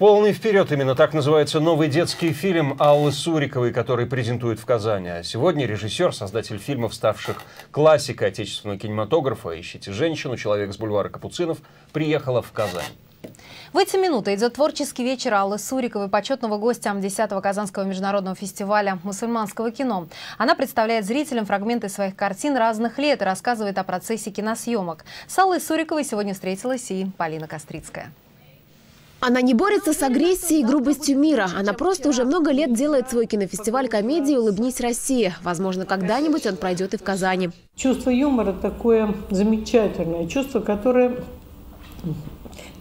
«Полный вперед» — именно так называется новый детский фильм Аллы Суриковой, который презентуют в Казани. А сегодня режиссер, создатель фильмов, ставших классикой отечественного кинематографа «Ищите женщину», «Человек с бульвара Капуцинов», приехала в Казань. В эти минуты идет творческий вечер Аллы Суриковой, почетного гостя 10-го Казанского международного фестиваля мусульманского кино. Она представляет зрителям фрагменты своих картин разных лет и рассказывает о процессе киносъемок. С Аллой Суриковой сегодня встретилась и Полина Кострицкая. Она не борется с агрессией и грубостью мира. Она просто уже много лет делает свой кинофестиваль комедии «Улыбнись, Россия». Возможно, когда-нибудь он пройдет и в Казани. Чувство юмора такое замечательное, чувство, которое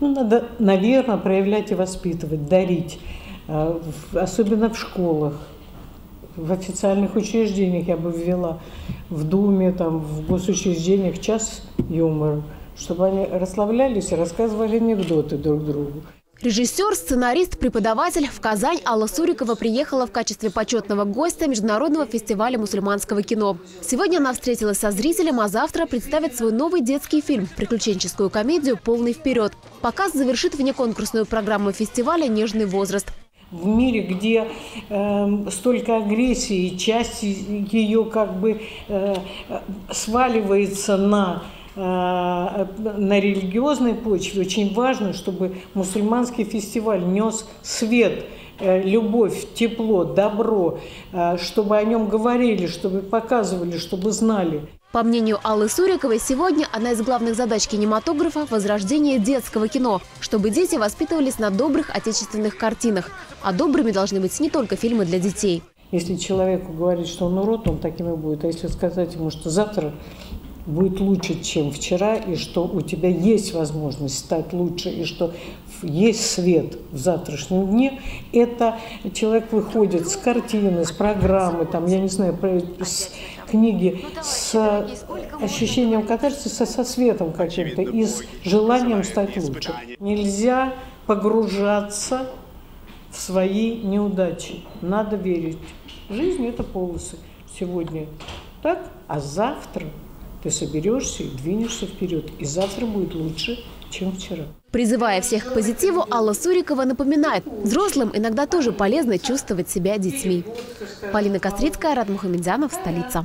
надо, наверное, проявлять и воспитывать, дарить. Особенно в школах, в официальных учреждениях я бы ввела, в Думе, там, в госучреждениях час юмора, чтобы они расслаблялись и рассказывали анекдоты друг другу. Режиссер, сценарист, преподаватель. В Казань Алла Сурикова приехала в качестве почетного гостя Международного фестиваля мусульманского кино. Сегодня она встретилась со зрителем, а завтра представит свой новый детский фильм – приключенческую комедию «Полный вперед». Показ завершит внеконкурсную программу фестиваля «Нежный возраст». В мире, где столько агрессии, часть ее как бы сваливается на религиозной почве, очень важно, чтобы мусульманский фестиваль нес свет, любовь, тепло, добро, чтобы о нем говорили, чтобы показывали, чтобы знали. По мнению Аллы Суриковой, сегодня одна из главных задач кинематографа – возрождение детского кино, чтобы дети воспитывались на добрых отечественных картинах. А добрыми должны быть не только фильмы для детей. Если человеку говорить, что он урод, он таким и будет. А если сказать ему, что завтра будет лучше, чем вчера, и что у тебя есть возможность стать лучше, и что есть свет в завтрашнем дне, это человек выходит с картины, с программы, там, я не знаю, с книги, с ощущением катарсиса, со светом каким-то и с желанием стать лучше. Нельзя погружаться в свои неудачи. Надо верить. Жизнь – это полосы. Сегодня так, а завтра ты соберешься и двинешься вперед. И завтра будет лучше, чем вчера. Призывая всех к позитиву, Алла Сурикова напоминает, взрослым иногда тоже полезно чувствовать себя детьми. Полина Кострицкая, Рад Мухамедзянов, столица.